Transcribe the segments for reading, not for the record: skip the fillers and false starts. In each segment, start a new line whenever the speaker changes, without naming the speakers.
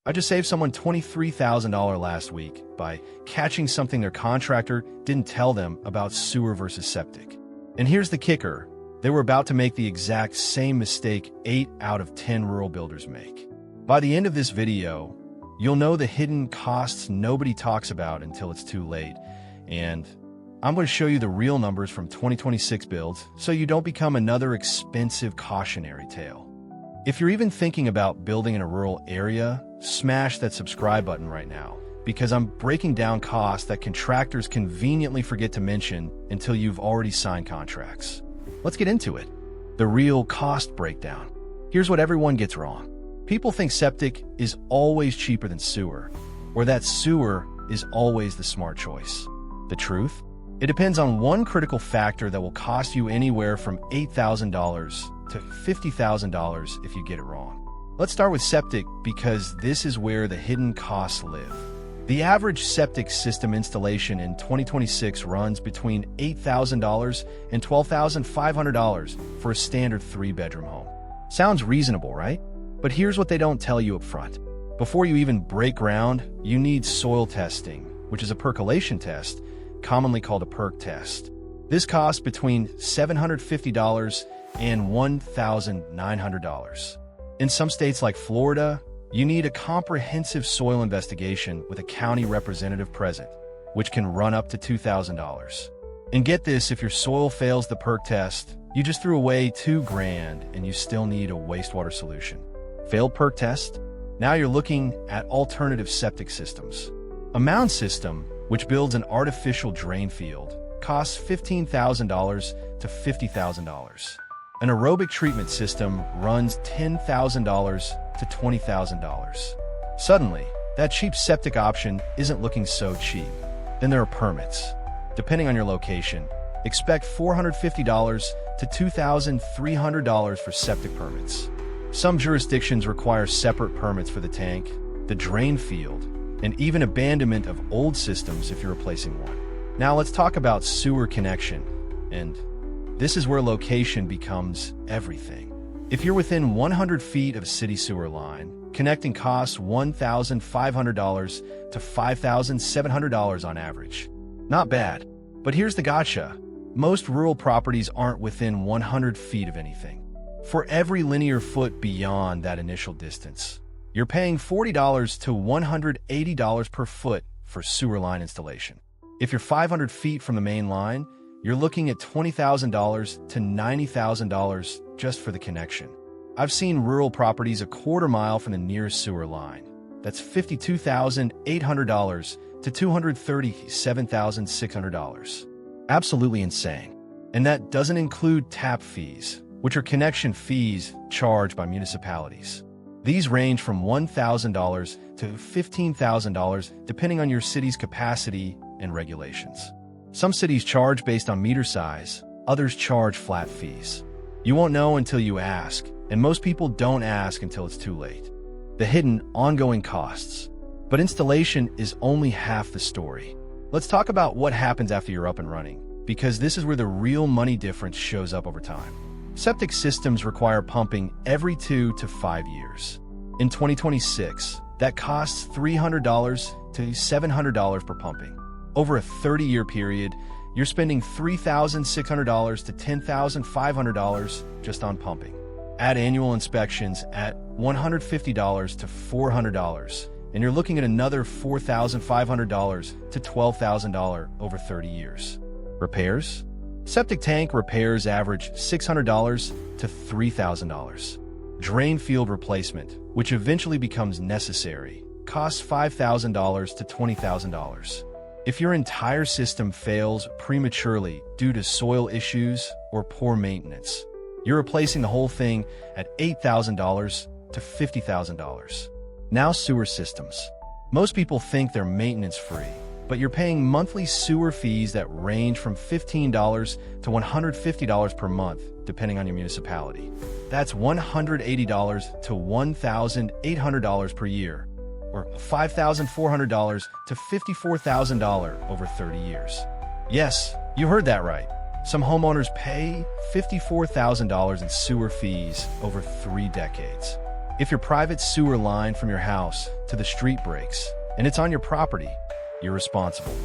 I just saved someone $23,000 last week by catching something their contractor didn't tell them about sewer versus septic. And here's the kicker. They were about to make the exact same mistake 8 out of 10 rural builders make. By the end of this video, you'll know the hidden costs nobody talks about until it's too late. And I'm going to show you the real numbers from 2026 builds so you don't become another expensive cautionary tale. If you're even thinking about building in a rural area, smash that subscribe button right now, because I'm breaking down costs that contractors conveniently forget to mention until you've already signed contracts. Let's get into it. The real cost breakdown. Here's what everyone gets wrong. People think septic is always cheaper than sewer, or that sewer is always the smart choice. The truth? It depends on one critical factor that will cost you anywhere from $8,000 to $50,000 if you get it wrong. Let's start with septic because this is where the hidden costs live. The average septic system installation in 2026 runs between $8,000 and $12,500 for a standard 3-bedroom home. Sounds reasonable, right? But here's what they don't tell you up front. Before you even break ground, you need soil testing, which is a percolation test, commonly called a perk test. This costs between $750 and $1,900. In some states like Florida, you need a comprehensive soil investigation with a county representative present, which can run up to $2,000. And get this, if your soil fails the perk test, you just threw away $2,000 and you still need a wastewater solution. Failed perk test? Now you're looking at alternative septic systems. A mound system, which builds an artificial drain field, costs $15,000 to $50,000. An aerobic treatment system runs $10,000 to $20,000. Suddenly, that cheap septic option isn't looking so cheap. Then there are permits. Depending on your location, expect $450 to $2,300 for septic permits. Some jurisdictions require separate permits for the tank, the drain field, and even abandonment of old systems if you're replacing one. Now let's talk about sewer connection, and this is where location becomes everything. If you're within 100 feet of a city sewer line, connecting costs $1,500 to $5,700 on average. Not bad, but here's the gotcha. Most rural properties aren't within 100 feet of anything. For every linear foot beyond that initial distance, you're paying $40 to $180 per foot for sewer line installation. If you're 500 feet from the main line, you're looking at $20,000 to $90,000 just for the connection. I've seen rural properties a quarter mile from the nearest sewer line. That's $52,800 to $237,600. Absolutely insane. And that doesn't include tap fees, which are connection fees charged by municipalities. These range from $1,000 to $15,000 depending on your city's capacity and regulations. Some cities charge based on meter size, others charge flat fees. You won't know until you ask, and most people don't ask until it's too late. The hidden, ongoing costs. But installation is only half the story. Let's talk about what happens after you're up and running, because this is where the real money difference shows up over time. Septic systems require pumping every 2 to 5 years. In 2026, that costs $300 to $700 per pumping. Over a 30-year period, you're spending $3,600 to $10,500 just on pumping. Add annual inspections at $150 to $400, and you're looking at another $4,500 to $12,000 over 30 years. Repairs? Septic tank repairs average $600 to $3,000. Drain field replacement, which eventually becomes necessary, costs $5,000 to $20,000. If your entire system fails prematurely due to soil issues or poor maintenance, you're replacing the whole thing at $8,000 to $50,000. Now sewer systems. Most people think they're maintenance-free, but you're paying monthly sewer fees that range from $15 to $150 per month, depending on your municipality. That's $180 to $1,800 per year, or $5,400 to $54,000 over 30 years. Yes, you heard that right. Some homeowners pay $54,000 in sewer fees over 3 decades. If your private sewer line from your house to the street breaks, and it's on your property, you're responsible.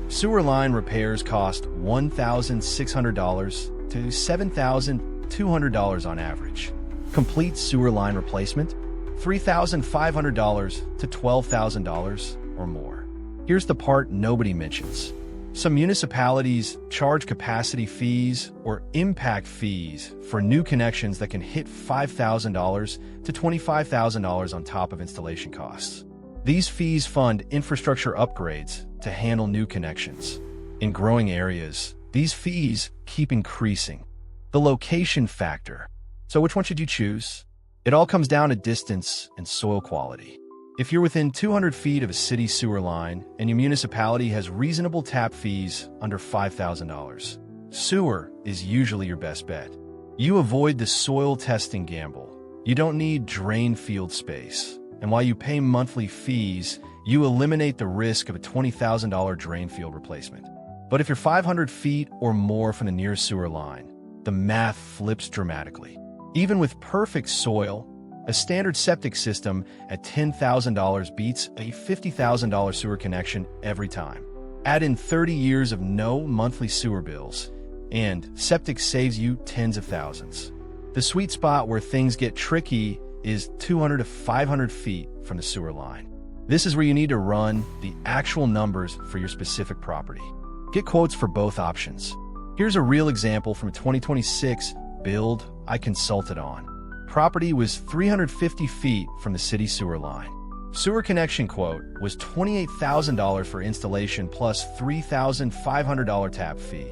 Sewer line repairs cost $1,600 to $7,200 on average. Complete sewer line replacement, $3,500 to $12,000 or more. Here's the part nobody mentions. Some municipalities charge capacity fees or impact fees for new connections that can hit $5,000 to $25,000 on top of installation costs. These fees fund infrastructure upgrades to handle new connections. In growing areas, these fees keep increasing. The location factor. So which one should you choose? It all comes down to distance and soil quality. If you're within 200 feet of a city sewer line and your municipality has reasonable tap fees under $5,000, sewer is usually your best bet. You avoid the soil testing gamble. You don't need drain field space. And while you pay monthly fees, you eliminate the risk of a $20,000 drain field replacement. But if you're 500 feet or more from the nearest sewer line, the math flips dramatically. Even with perfect soil, a standard septic system at $10,000 beats a $50,000 sewer connection every time. Add in 30 years of no monthly sewer bills, and Septic saves you tens of thousands. The sweet spot where things get tricky is 200 to 500 feet from the sewer line. This is where you need to run the actual numbers for your specific property. Get quotes for both options. Here's a real example from a 2026 build I consulted on. Property was 350 feet from the city sewer line. Sewer connection quote was $28,000 for installation plus $3,500 tap fee.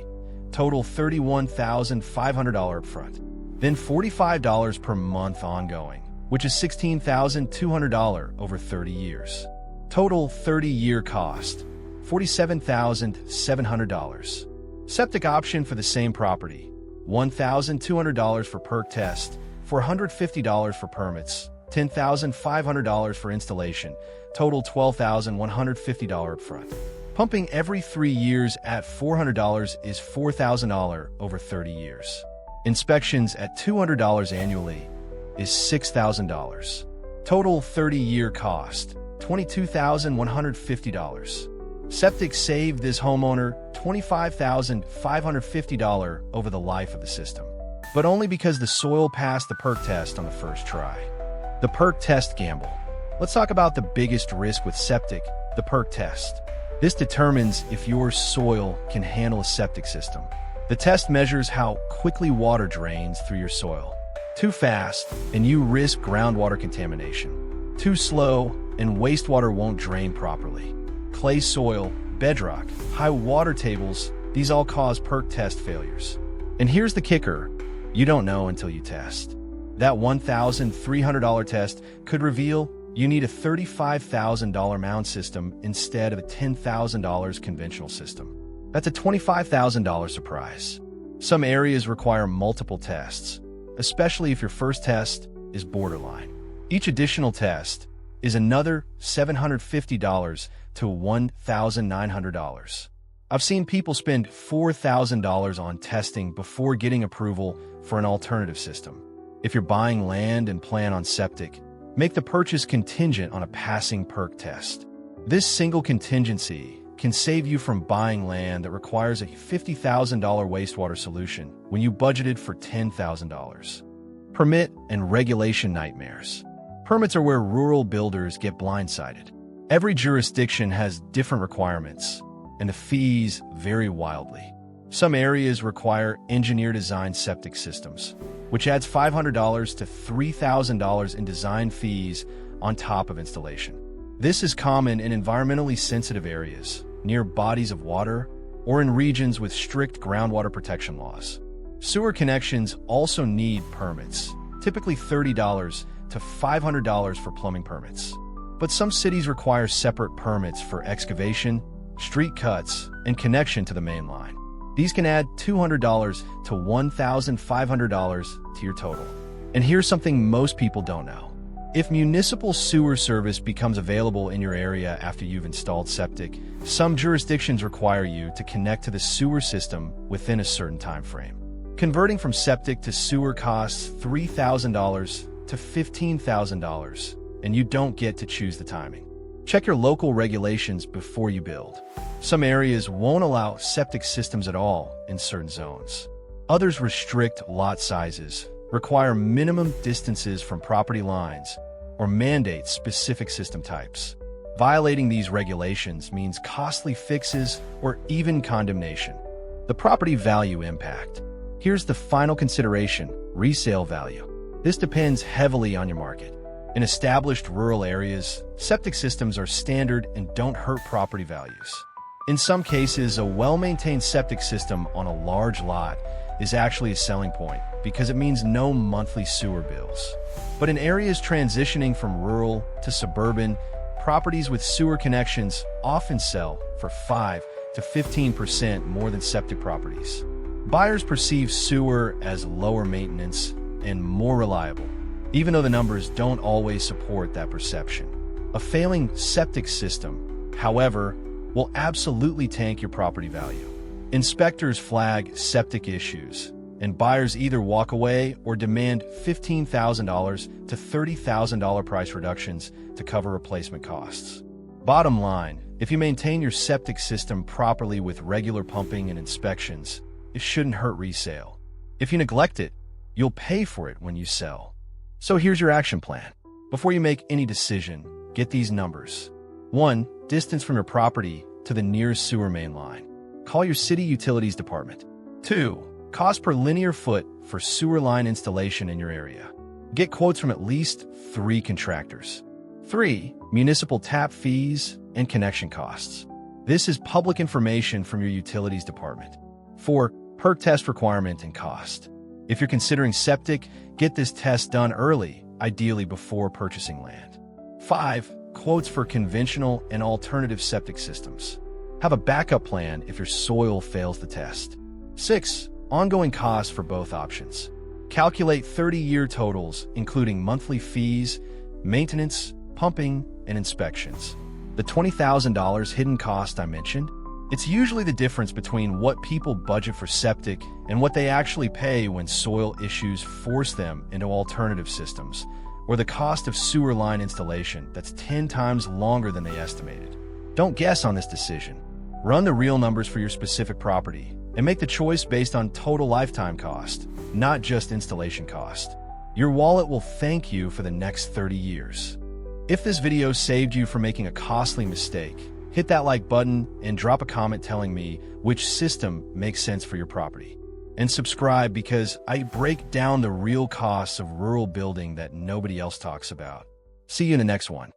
Total $31,500 upfront. Then $45 per month ongoing, which is $16,200 over 30 years. Total 30-year cost, $47,700. Septic option for the same property, $1,200 for perk test, $450 for permits, $10,500 for installation, total $12,150 upfront. Pumping every 3 years at $400 is $4,000 over 30 years. Inspections at $200 annually is $6,000. Total 30-year cost, $22,150. Septic saved this homeowner $25,550 over the life of the system, but only because the soil passed the perk test on the first try. The perk test gamble. Let's talk about the biggest risk with septic, the perk test. This determines if your soil can handle a septic system. The test measures how quickly water drains through your soil. Too fast, and you risk groundwater contamination. Too slow, and wastewater won't drain properly. Clay soil, bedrock, high water tables, these all cause perk test failures. And here's the kicker. You don't know until you test. That $1,300 test could reveal you need a $35,000 mound system instead of a $10,000 conventional system. That's a $25,000 surprise. Some areas require multiple tests, especially if your first test is borderline. Each additional test is another $750 to $1,900. I've seen people spend $4,000 on testing before getting approval for an alternative system. If you're buying land and plan on septic, make the purchase contingent on a passing perk test. This single contingency can save you from buying land that requires a $50,000 wastewater solution when you budgeted for $10,000. Permit and regulation nightmares. Permits are where rural builders get blindsided. Every jurisdiction has different requirements, and the fees vary wildly. Some areas require engineer-designed septic systems, which adds $500 to $3,000 in design fees on top of installation. This is common in environmentally sensitive areas, near bodies of water, or in regions with strict groundwater protection laws. Sewer connections also need permits, typically $30 to $500 for plumbing permits. But some cities require separate permits for excavation, street cuts, and connection to the main line. These can add $200 to $1,500 to your total. And here's something most people don't know. If municipal sewer service becomes available in your area after you've installed septic, some jurisdictions require you to connect to the sewer system within a certain time frame. Converting from septic to sewer costs $3,000 to $15,000, and you don't get to choose the timing. Check your local regulations before you build. Some areas won't allow septic systems at all in certain zones. Others restrict lot sizes, require minimum distances from property lines, or mandate specific system types. Violating these regulations means costly fixes or even condemnation. The property value impact. Here's the final consideration: resale value. This depends heavily on your market. In established rural areas, septic systems are standard and don't hurt property values. In some cases, a well-maintained septic system on a large lot is actually a selling point because it means no monthly sewer bills. But in areas transitioning from rural to suburban, properties with sewer connections often sell for 5 to 15% more than septic properties. Buyers perceive sewer as lower maintenance and more reliable, even though the numbers don't always support that perception. A failing septic system, however, will absolutely tank your property value. Inspectors flag septic issues, and buyers either walk away or demand $15,000 to $30,000 price reductions to cover replacement costs. Bottom line, if you maintain your septic system properly with regular pumping and inspections, it shouldn't hurt resale. If you neglect it, you'll pay for it when you sell. So here's your action plan. Before you make any decision, get these numbers. 1. Distance from your property to the nearest sewer main line. Call your city utilities department. 2. Cost per linear foot for sewer line installation in your area. Get quotes from at least 3 contractors. 3. Municipal tap fees and connection costs. This is public information from your utilities department. 4. Perk test requirement and cost. If you're considering septic, get this test done early, ideally before purchasing land. 5. Quotes for conventional and alternative septic systems. Have a backup plan if your soil fails the test. 6. Ongoing costs for both options. Calculate 30-year totals, including monthly fees, maintenance, pumping, and inspections. The $20,000 hidden cost I mentioned, it's usually the difference between what people budget for septic and what they actually pay when soil issues force them into alternative systems, or the cost of sewer line installation that's 10 times longer than they estimated. Don't guess on this decision. Run the real numbers for your specific property and make the choice based on total lifetime cost, not just installation cost. Your wallet will thank you for the next 30 years. If this video saved you from making a costly mistake, hit that like button and drop a comment telling me which system makes sense for your property. And subscribe because I break down the real costs of rural building that nobody else talks about. See you in the next one.